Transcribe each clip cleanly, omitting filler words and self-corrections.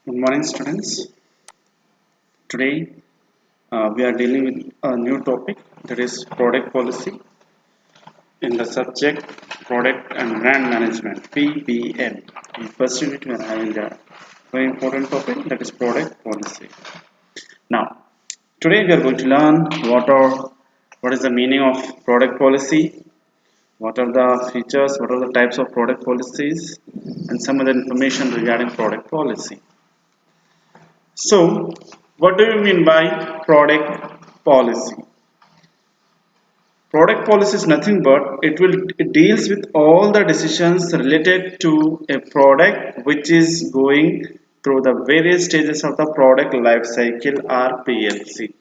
Good morning, students. Today we are dealing with a new topic, that is product policy in the subject product and brand management (PBM). In first unit, we are having a very important topic, that is product policy. Now, today we are going to learn what is the meaning of product policy, what are the features, what are the types of product policies, and some other information regarding product policy. So, what do you mean by product policy? Product policy is nothing but it deals with all the decisions related to a product which is going through the various stages of the product life cycle or PLC.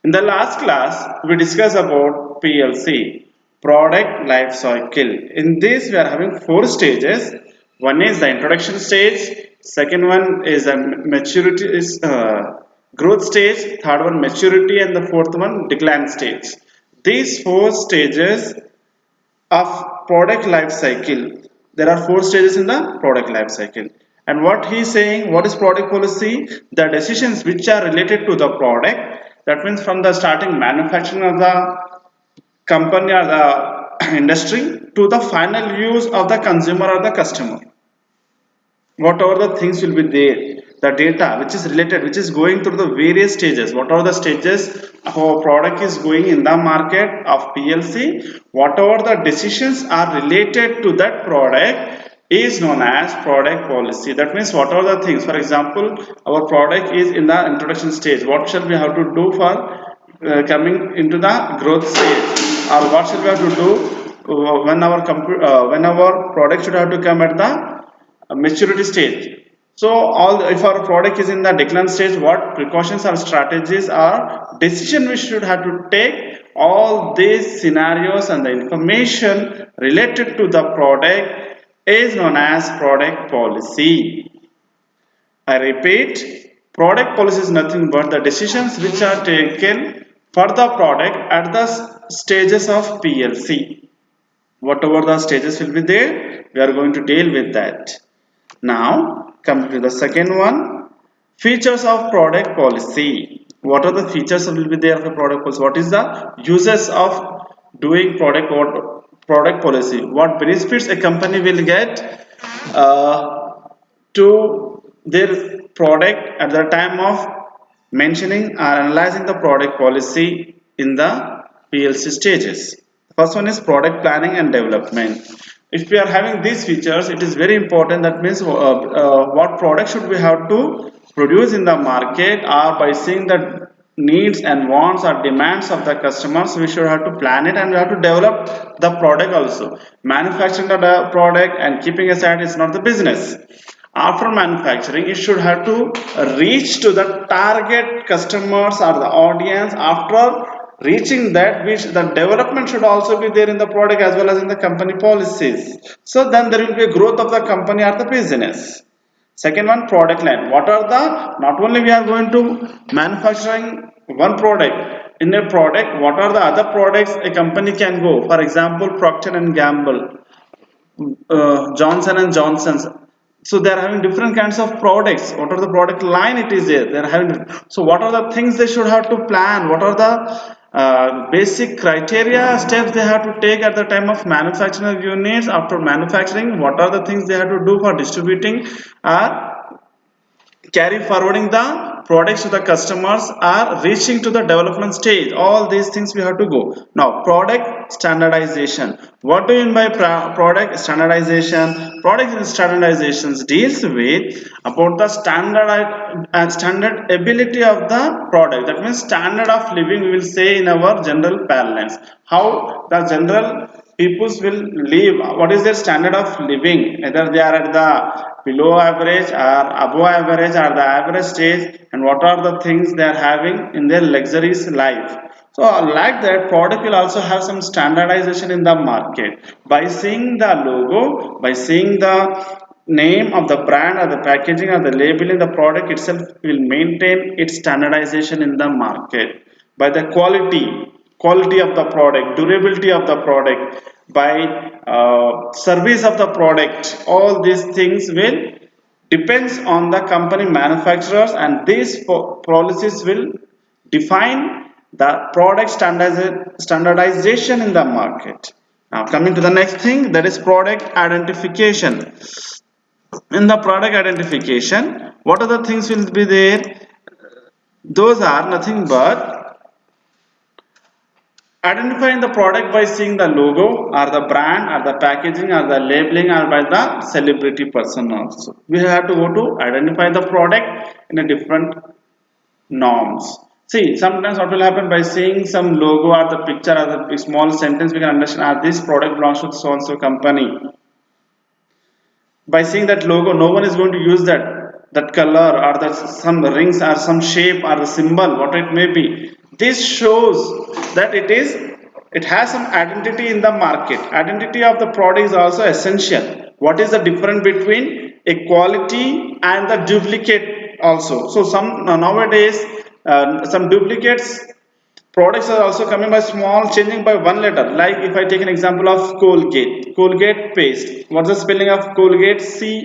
In the last class, we discussed about PLC, product life cycle. In this, we are having four stages. One is the introduction stage. Second one is a maturity is growth stage. Third one maturity, and the fourth one decline stage. These four stages of product life cycle. There are four stages in the product life cycle. And what he is saying, what is product policy? The decisions which are related to the product. That means from the starting manufacturing of the company or the industry to the final use of the consumer or the customer. Whatever the things will be there, the data which is related, which is going through the various stages, what are the stages how a product is going in the market of PLC, whatever the decisions are related to that product is known as product policy. That means what are the things, for example, our product is in the introduction stage, what shall we have to do for coming into the growth stage, or what shall we have to do when our product should have to come at the maturity stage. So all if our product is in the decline stage, what precautions or strategies or decision we should have to take, all these scenarios and the information related to the product is known as product policy. I repeat, product policy is nothing but the decisions which are taken for the product at the stages of PLC. Whatever the stages will be there, we are going to deal with that. Now, come to the second one, features of product policy. What are the features will be there of a product policy? What is the uses of doing product policy? What benefits a company will get to their product at the time of mentioning or analyzing the product policy in the PLC stages. First one is product planning and development. If we are having these features, it is very important. That means what product should we have to produce in the market, or by seeing the needs and wants or demands of the customers, we should have to plan it, and we have to develop the product also. Manufacturing the product and keeping aside is not the business. After manufacturing, it should have to reach to the target customers or the audience. After reaching that, which the development should also be there in the product as well as in the company policies. So then there will be a growth of the company or the business. Second one, product line. What are the, not only we are going to manufacturing one product, in a product, what are the other products a company can go? For example, Procter and Gamble, Johnson and Johnson's. So they are having different kinds of products. What are the product line it is there? They are having. So what are the things they should have to plan? What are the basic criteria steps they have to take at the time of manufacturing units? After manufacturing, what are the things they have to do for distributing or carry forwarding the products to the customers, are reaching to the development stage? All these things we have to go. Now, product standardization. What do you mean by product standardization? Product standardizations deals with about the standard ability of the product. That means standard of living, we will say in our general parlance, how the general peoples will live, what is their standard of living, whether they are at the below average or above average or the average stage, and what are the things they are having in their luxurious life. So like that, product will also have some standardization in the market. By seeing the logo, by seeing the name of the brand or the packaging or the label in the product itself will maintain its standardization in the market. By the quality of the product, durability of the product, by service of the product, all these things will depends on the company manufacturers, and these policies will define the product standardization in the market. Now coming to the next thing, that is product identification. In the product identification, what are the things will be there? Those are nothing but identifying the product by seeing the logo or the brand or the packaging or the labeling or by the celebrity person also. We have to go to identify the product in a different norms. See, sometimes what will happen by seeing some logo or the picture or the small sentence, we can understand this product belongs to so and so company. By seeing that logo, no one is going to use that color or that some rings or some shape or the symbol, what it may be. This shows that it has some identity in the market. Identity of the product is also essential. What is the difference between a quality and the duplicate also? So some nowadays some duplicates products are also coming by small, changing by one letter. Like if I take an example of Colgate paste. What's the spelling of Colgate?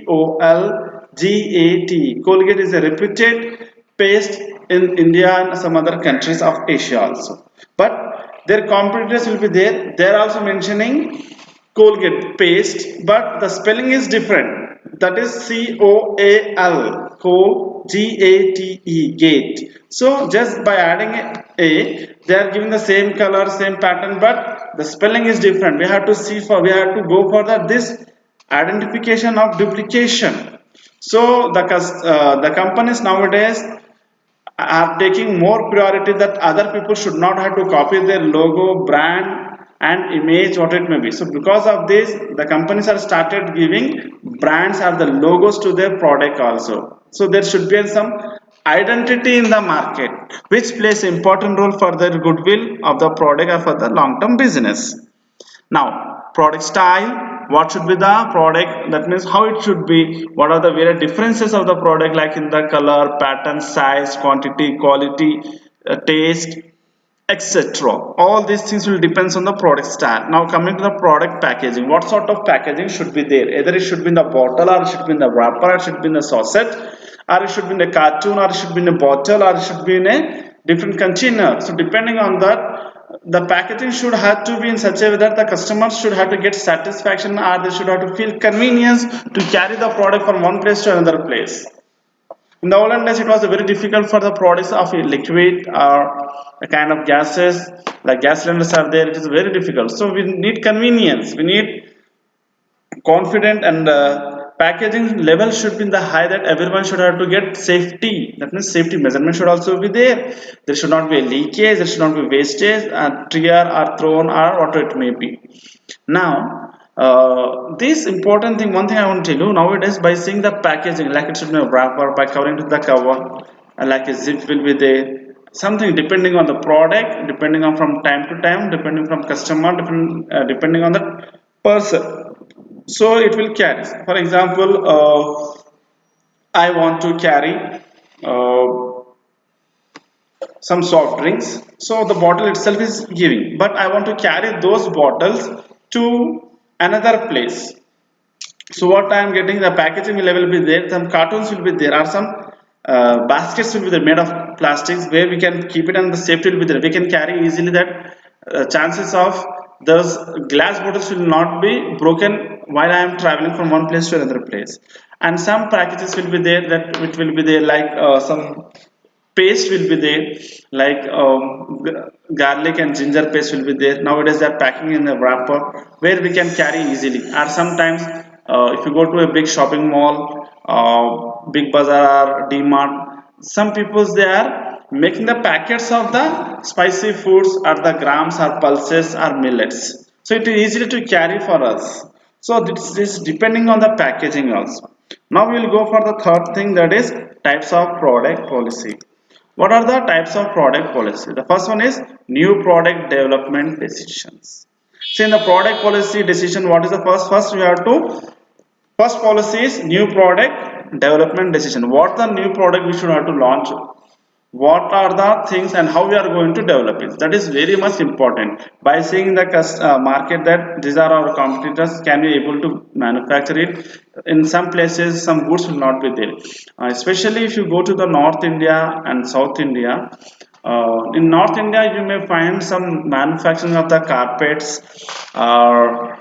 Colgate. Colgate is a reputed paste in India and some other countries of Asia also. But their competitors will be there. They are also mentioning Colgate paste, but the spelling is different. That is COAL, Col GATE, gate. So just by adding a, they are giving the same color, same pattern, but the spelling is different. We have to go for this identification of duplication. So the companies nowadays are taking more priority that other people should not have to copy their logo, brand and image, what it may be. So because of this, the companies have started giving brands or the logos to their product also. So there should be some identity in the market, which plays important role for the goodwill of the product or for the long-term business. Now, product style, what should be the product? That means how it should be. What are the various differences of the product, like in the color, pattern, size, quantity, quality, taste, etc. All these things will depends on the product style. Now coming to the product packaging, what sort of packaging should be there? Either it should be in the bottle, or it should be in the wrapper, or it should be in the sachet, or it should be in a cartoon, or it should be in a bottle, or it should be in a different container. So depending on that, the packaging should have to be in such a way that the customers should have to get satisfaction, or they should have to feel convenience to carry the product from one place to another place. In the olden days, it was very difficult for the products of a liquid or a kind of gases, like gas cylinders are there. It is very difficult. So we need convenience. We need confident, and packaging level should be in the high that everyone should have to get safety. That means safety measurement should also be there. There should not be a leakage. There should not be wastage, tear or thrown or what it may be. Now, this important thing, one thing I want to tell you nowadays, by seeing the packaging, like it should be a wrapper, by covering to the cover, like a zip will be there. Something depending on the product, depending on from time to time, depending from customer, depending on the person. So it will carry. For example, I want to carry some soft drinks, so the bottle itself is giving, but I want to carry those bottles to another place. So what I am getting, the packaging level will be there, some cartoons will be there, or some baskets will be there made of plastics where we can keep it, and the safety will be there. We can carry easily that chances of those glass bottles will not be broken while I am traveling from one place to another place. And some packages will be there that which will be there, like some paste will be there, like garlic and ginger paste will be there. Nowadays they are packing in a wrapper where we can carry easily. Or sometimes if you go to a big shopping mall, big bazaar, D-Mart, some people they are making the packets of the spicy foods or the grams or pulses or millets, so it is easy to carry for us. So this is depending on the packaging also. Now we will go for the third thing, that is types of product policy. What are the types of product policy? The first one is new product development decisions. So in the product policy decision, what is the first we have to, first policy is new product development decision. What the new product we should have to launch, what are the things and how we are going to develop it. That is very much important. By seeing the market that these are our competitors, can we able to manufacture it. In some places some goods will not be there, especially if you go to the North India and South India. In North India you may find some manufacturing of the carpets, uh,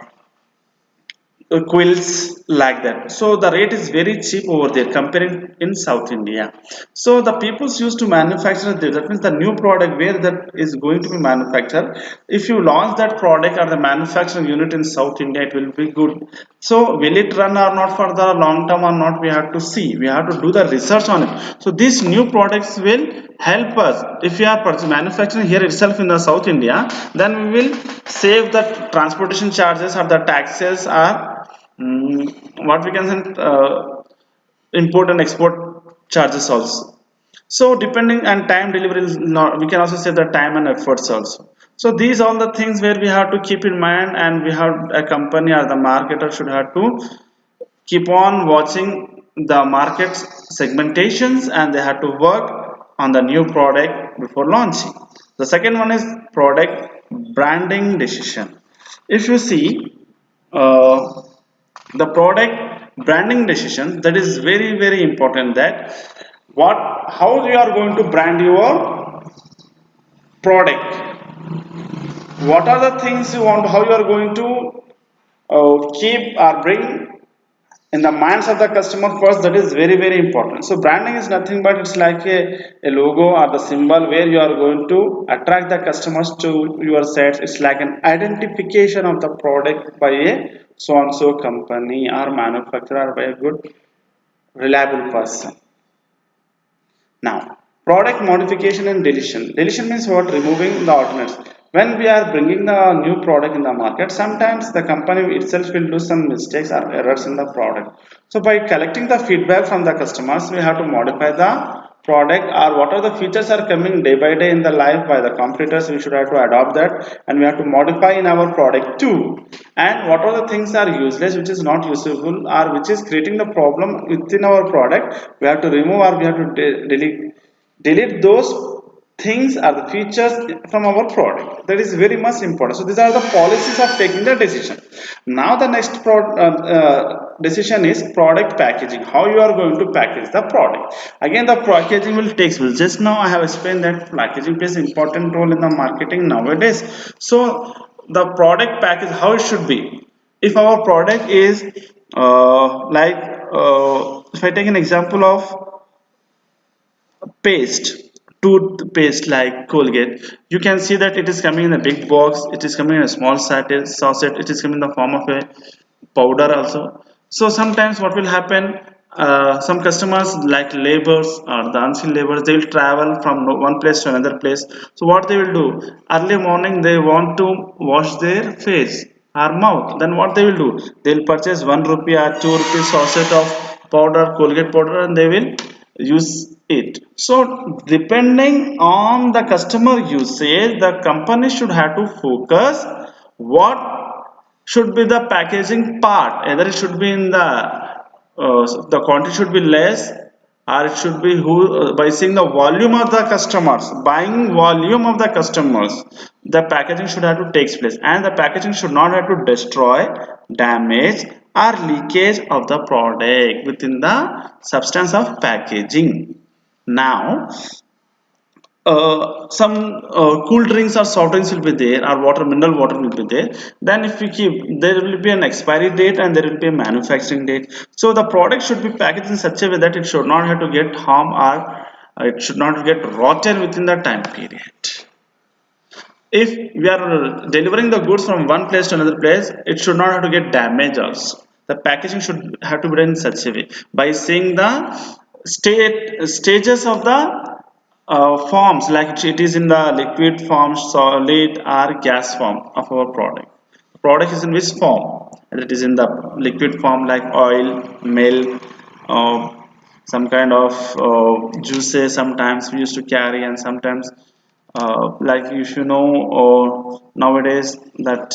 quilts like that, so the rate is very cheap over there comparing in South India. So the peoples used to manufacture there. That means the new product where that is going to be manufactured, if you launch that product or the manufacturing unit in South India, it will be good. So will it run or not for the long term or not, we have to see, we have to do the research on it. So these new products will help us. If we are manufacturing here itself in the South India, then we will save the transportation charges or the taxes, or what we can say, import and export charges also. So depending on time delivery is not, we can also say the time and efforts also. So these all the things where we have to keep in mind, and we have a company or the marketer should have to keep on watching the market segmentations, and they have to work on the new product before launching. The second one is product branding decision. If you see, uh, the product branding decision, that is very important, that what, how you are going to brand your product, what are the things you want, how you are going to keep or bring in the minds of the customer first. That is very important. So branding is nothing but it's like a logo or the symbol where you are going to attract the customers to your sites. It's like an identification of the product by a so and so company or manufacturer, by a good reliable person. Now, product modification and deletion. Deletion means what? Removing the alternates. When we are bringing the new product in the market, sometimes the company itself will do some mistakes or errors in the product. So by collecting the feedback from the customers, we have to modify the product, or what are the features are coming day by day in the life by the competitors, we should have to adopt that, and we have to modify in our product too. And what are the things are useless, which is not useful, or which is creating the problem within our product, we have to remove, or we have to delete those things or the features from our product. That is very much important. So these are the policies of taking the decision. Now the next decision is product packaging. How you are going to package the product. Again, the packaging will take place. Just now I have explained that packaging plays important role in the marketing nowadays. So the product package, how it should be. If our product is if I take an example of paste, toothpaste like Colgate, you can see that it is coming in a big box, it is coming in a small sachet, it is coming in the form of a powder also. So sometimes what will happen, some customers like laborers or the unskilled laborers, they will travel from one place to another place. So what they will do, early morning they want to wash their face or mouth, then what they will do, they will purchase 1 rupee or 2 rupees sachet of powder, Colgate powder, and they will use it. So depending on the customer usage, the company should have to focus what should be the packaging part. Either it should be in the quantity should be less, or it should be who, by seeing the volume of the customers, buying volume of the customers, the packaging should have to take place, and the packaging should not have to destroy, damage, or leakage of the product within the substance of packaging. Now some cool drinks or soft drinks will be there, or water, mineral water will be there. Then if we keep, there will be an expiry date and there will be a manufacturing date. So the product should be packaged in such a way that it should not have to get harm, or it should not get rotten within the time period. If we are delivering the goods from one place to another place, it should not have to get damaged also. The packaging should have to be done in such a way, by seeing the stages of the forms, like it is in the liquid form, solid, or gas form of our product. The product is in which form? Whether it is in the liquid form like oil, milk, uh, some kind of juices sometimes we used to carry, and sometimes like if you know, nowadays that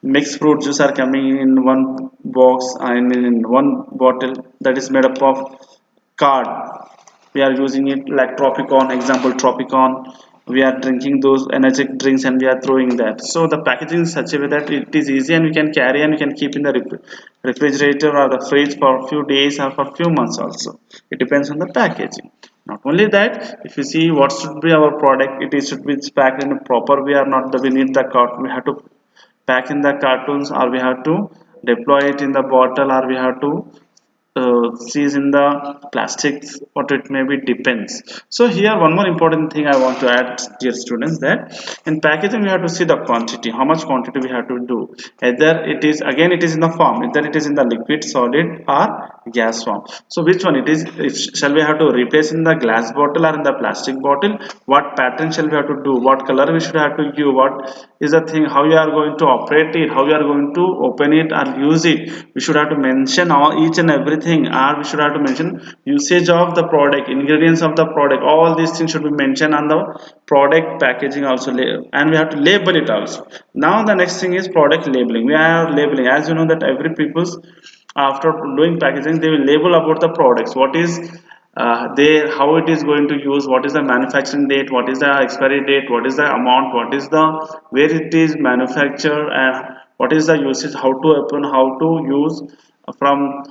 mixed fruit juice are coming in one box and in one bottle that is made up of card. we are using it like Tropicon, example Tropicon. We are drinking those energetic drinks and we are throwing that. So the packaging is such a way that it is easy and we can carry and we can keep in the refrigerator or the fridge for a few days or for a few months also. It depends on the packaging. Not only that, if you see what should be our product, it is should be packed in a proper way or not. We need the cart. We have to pack in the cartoons or we have to deploy it in the bottle or we have to sees in the plastics, what it may be depends. So here one more important thing I want to add, dear students, that in packaging we have to see the quantity, how much quantity we have to do, either it is, again it is in the form, either it is in the liquid, solid or gas form. So which one it is, shall we have to replace in the glass bottle or in the plastic bottle, what pattern shall we have to do, what color we should have to give, what is the thing, how you are going to operate it, how you are going to open it or use it. We should have to mention all each and everything, or we should have to mention usage of the product, ingredients of the product, all these things should be mentioned on the product packaging also, and we have to label it also. Now the next thing is product labeling. We are labeling, as you know that every people's, after doing packaging they will label about the products, what is there, how it is going to use, what is the manufacturing date, what is the expiry date, what is the amount, what is the, where it is manufactured, and what is the usage, how to open, how to use from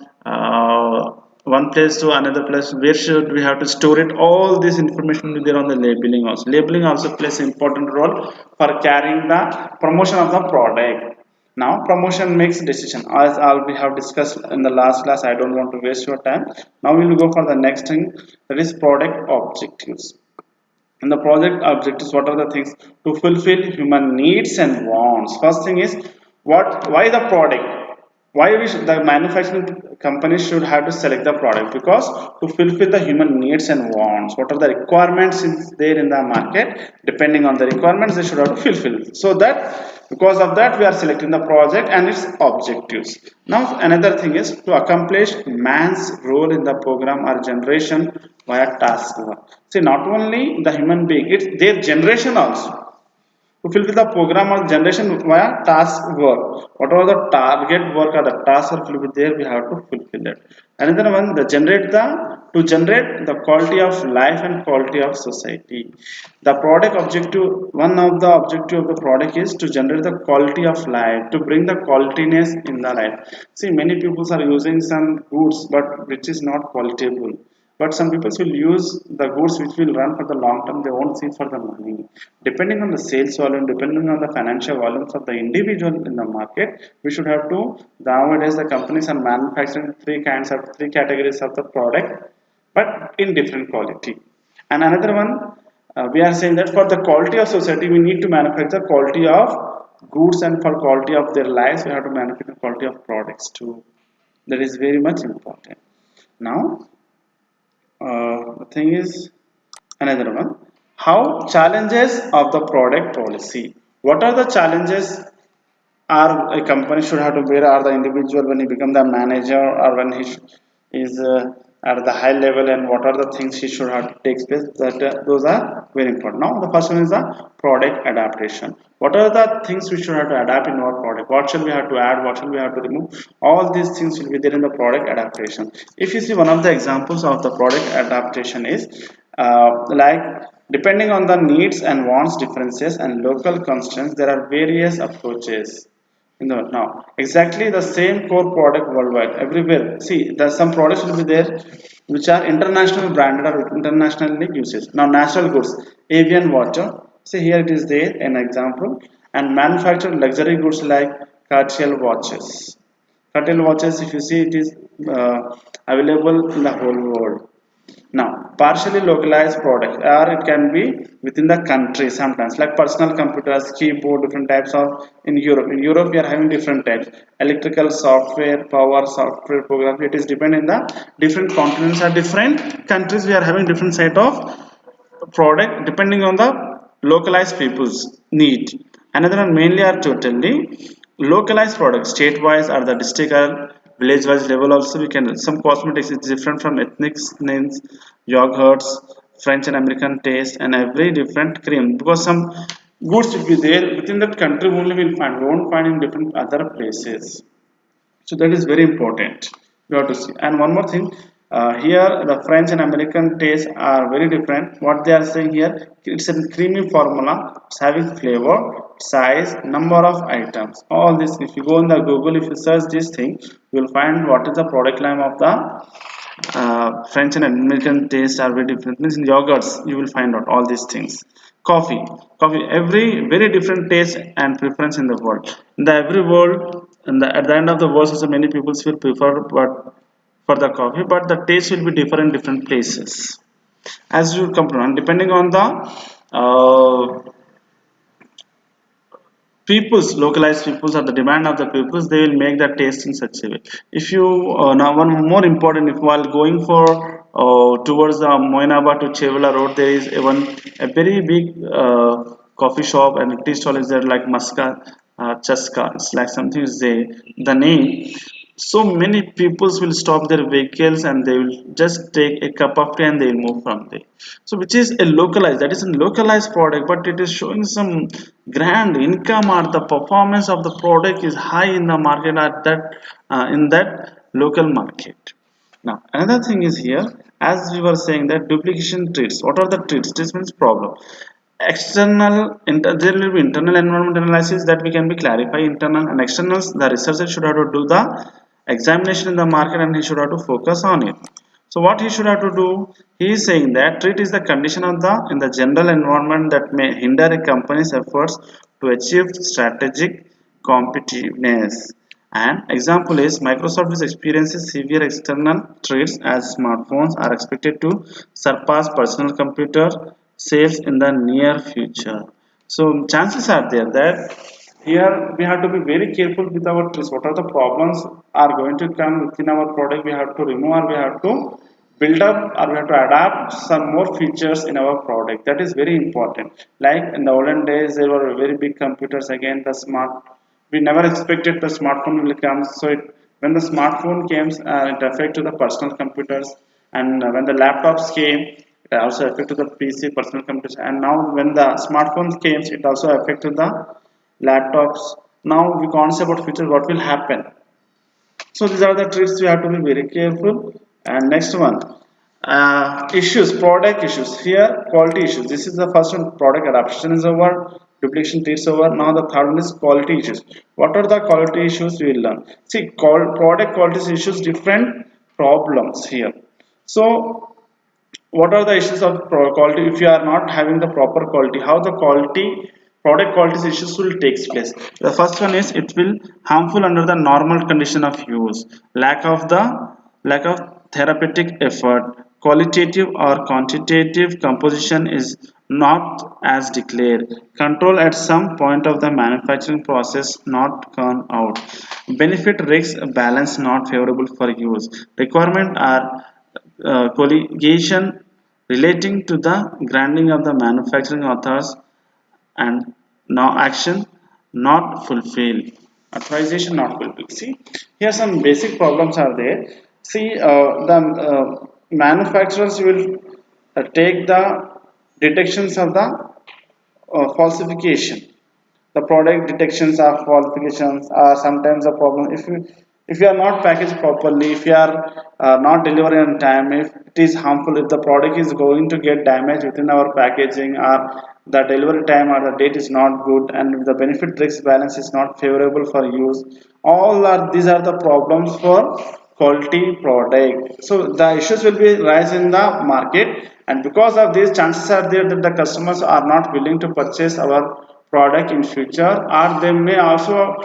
one place to another place, where should we have to store it, all this information will be there on the labeling also. Labeling also plays an important role for carrying the promotion of the product. Now promotion makes decision, as all we have discussed in the last class. I don't want to waste your time. Now we will go for the next thing, that is product objectives. And the project objectives, what are the things to fulfill human needs and wants? First thing is, what, why the product, why we should, the manufacturing companies should have to select the product, because to fulfill the human needs and wants, what are the requirements is there in the market, depending on the requirements they should have to fulfill, so that because of that we are selecting the project and its objectives. Now another thing is to accomplish man's role in the program or generation via task work. See, not only the human being, it's their generation also, to fulfill the program or generation via task work. Whatever the target work or the task are fulfilled there, we have to fulfill it. Another one, the generate the, to generate the quality of life and quality of society. The product objective, one of the objective of the product is to generate the quality of life, to bring the qualityness in the life. See, many people are using some goods but which is not qualitable, but some people will use the goods which will run for the long term, they won't see for the money. Depending on the sales volume, depending on the financial volumes of the individual in the market, we should have to, nowadays the companies are manufacturing three kinds of, three categories of the product, but in different quality. And another one, we are saying that for the quality of society we need to manufacture quality of goods, and for quality of their lives we have to manufacture quality of products too. That is very much important. Now the thing is, another one, how challenges of the product policy, what are the challenges are a company should have to bear, or the individual when he become the manager, or when he is at the high level, and what are the things he should have to take place, that those are very important. Now the first one is the product adaptation. What are the things we should have to adapt in our product, what should we have to add, what should we have to remove, all these things will be there in the product adaptation. If you see, one of the examples of the product adaptation is like, depending on the needs and wants differences and local constraints, there are various approaches. Now exactly the same core product worldwide everywhere. See, there's some products will be there which are international branded or internationally uses. Now natural goods, avian water. See, here it is there an example, and manufactured luxury goods like Cartier watches. Cartier watches, if you see, it is available in the whole world. Now, partially localized product, or it can be within the country sometimes, like personal computers, keyboard, different types of in Europe. In Europe, we are having different types: electrical software, power software program. It is depending the different continents or different countries. We are having different set of product depending on the localized people's need. Another one, mainly are totally localized products, state-wise or the district or village-wise level. Also, we can, some cosmetics is different from ethnic names, yogurts, French and American taste, and every different cream, because some goods will be there within that country only we'll find. We won't find in different other places. So that is very important. You have to see. And one more thing, Here, the French and American tastes are very different. What they are saying here, it's a creamy formula. It's having flavor, size, number of items. All this, if you go on the Google, if you search this thing, you will find what is the product line of the French and American tastes are very different. Means in yogurts, you will find out all these things. Coffee, coffee, every very different taste and preference in the world. In the every world, at the end of the world, also many people will prefer, but for the coffee, but the taste will be different in different places. As you come to, and depending on the peoples, localized peoples or the demand of the peoples, they will make the taste in such a way. If you now one more important, if while going for towards the Moinaba to Chevula road, there is a very big coffee shop and tea stall is there like Maska Chaska. It's like something is there. The name, so many peoples will stop their vehicles and they will just take a cup of tea and they will move from there. So which is a localized, that is a localized product, but it is showing some grand income or the performance of the product is high in the market at that in that local market. Now another thing is here, as we were saying that duplication treats. What are the treats? This means problem. There will be internal environment analysis that we can be clarify internal and externals. The researcher should have to do the examination in the market and he should have to focus on it. So what he should have to do, he is saying that threat is the condition of the in the general environment that may hinder a company's efforts to achieve strategic competitiveness. An example is Microsoft is experiencing severe external threats as smartphones are expected to surpass personal computer sales in the near future. So chances are there that here we have to be very careful with our trees. What are the problems are going to come within our product? We have to remove or we have to build up or we have to adapt some more features in our product. That is very important. Like in the olden days, there were very big computers. Again, the smart. We never expected the smartphone will come. So when the smartphone came, it affected the personal computers, and when the laptops came, it also affected the PC personal computers. And now when the smartphones came, it also affected the laptops. Now we can't say about future what will happen. So these are the tricks we have to be very careful. And next one, issues, product issues. Here, quality issues. This is the first one. Product adaptation is over. Duplication is over. Now the third one is quality issues. What are the quality issues we will learn? See, product quality issues, different problems here. So what are the issues of quality? If you are not having the proper quality, how the quality product quality issues will take place? The first one is it will harmful under the normal condition of use, lack of therapeutic effort, qualitative or quantitative composition is not as declared, control at some point of the manufacturing process not gone out, benefit risk balance not favorable for use, requirement are collegation relating to the granting of the manufacturing authors and now action not fulfilled, authorization not fulfilled. See, here some basic problems are there. See, the manufacturers will take the detections of the falsification. The product detections of qualifications are sometimes a problem. If you are not packaged properly, if you are not delivering on time, if it is harmful, if the product is going to get damaged within our packaging, or the delivery time or the date is not good, and the benefit risk balance is not favorable for use, all are these are the problems for quality product. So the issues will be rise in the market, and because of this, chances are there that the customers are not willing to purchase our product in future, or they may also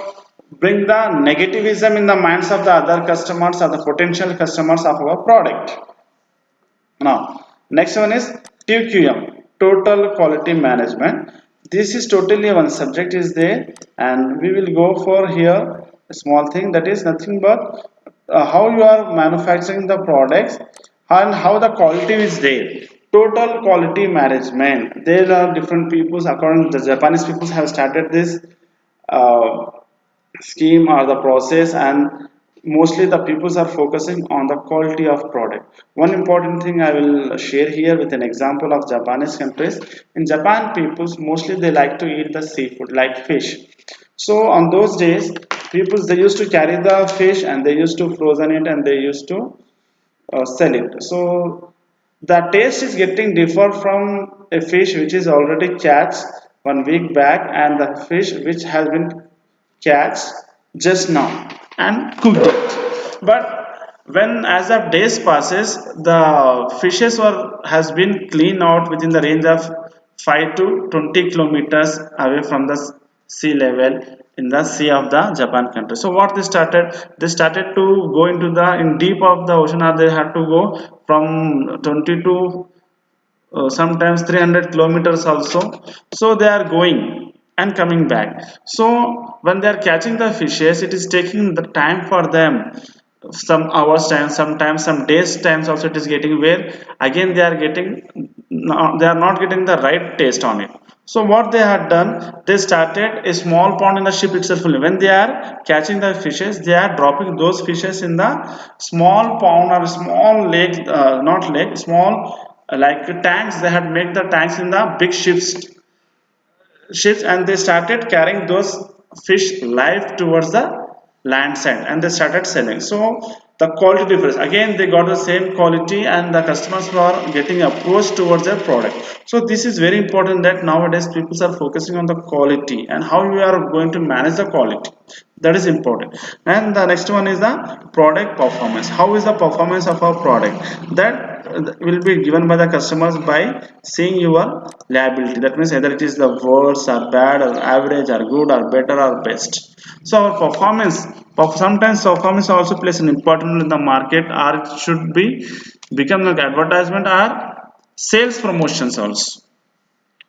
bring the negativism in the minds of the other customers or the potential customers of our product. Now, next one is TQM, Total Quality Management. This is totally one subject is there, and we will go for here a small thing that is nothing but how you are manufacturing the products and how the quality is there. Total quality management. There are different peoples. According to the Japanese peoples have started this uh, scheme or the process, and mostly the peoples are focusing on the quality of product. One important thing I will share here with an example of Japanese countries. In Japan, peoples mostly they like to eat the seafood like fish. So on those days, people they used to carry the fish and they used to frozen it and they used to sell it. So the taste is getting differ from a fish which is already catched 1 week back and the fish which has been catched just now and cooked it. But when as the days passes, the fishes were has been cleaned out within the range of 5 to 20 kilometers away from the sea level in the sea of the Japan country. So what they started to go into the in deep of the ocean, or they had to go from 20 to sometimes 300 kilometers also. So they are going and coming back. So when they are catching the fishes, it is taking the time for them, some hours time, sometimes some days times also it is getting, where again they are getting they are not getting the right taste on it. So what they had done, they started a small pond in the ship itself only. When they are catching the fishes, they are dropping those fishes in the small pond or small lake, not lake, small like tanks. They had made the tanks in the big ships, and they started carrying those fish live towards the land side, and they started selling. So the quality difference, again they got the same quality and the customers were getting approached towards their product. So this is very important, that nowadays people are focusing on the quality and how you are going to manage the quality. That is important. And the next one is the product performance. How is the performance of our product? That will be given by the customers by seeing your liability. That means either it is the worse or bad or average or good or better or best. So our performance, sometimes performance also plays an important role in the market, or it should be become like advertisement or sales promotions also.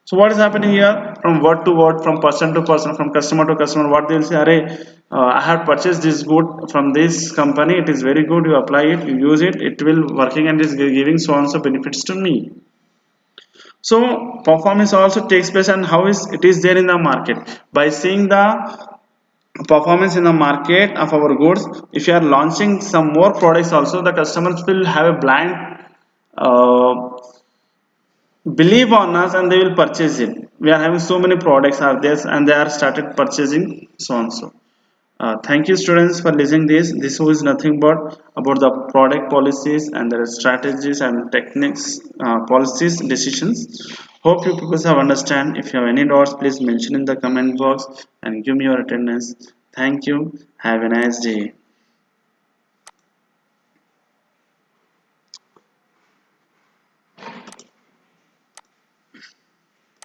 So what is happening here? From word to word, from person to person, from customer to customer, what they will say, "Arey, I have purchased this good from this company. It is very good. You apply it, you use it. It will working and is giving so and so benefits to me." So performance also takes place, and how is it is there in the market by seeing the performance in the market of our goods. If you are launching some more products, also the customers will have a blind uh, believe on us and they will purchase it. We are having so many products are there and they are started purchasing so and so. Thank you students for listening this was nothing but about the product policies and their strategies and techniques, policies, decisions. Hope you people have understand. If you have any doubts, please mention in the comment box and give me your attendance. Thank you. Have a nice day.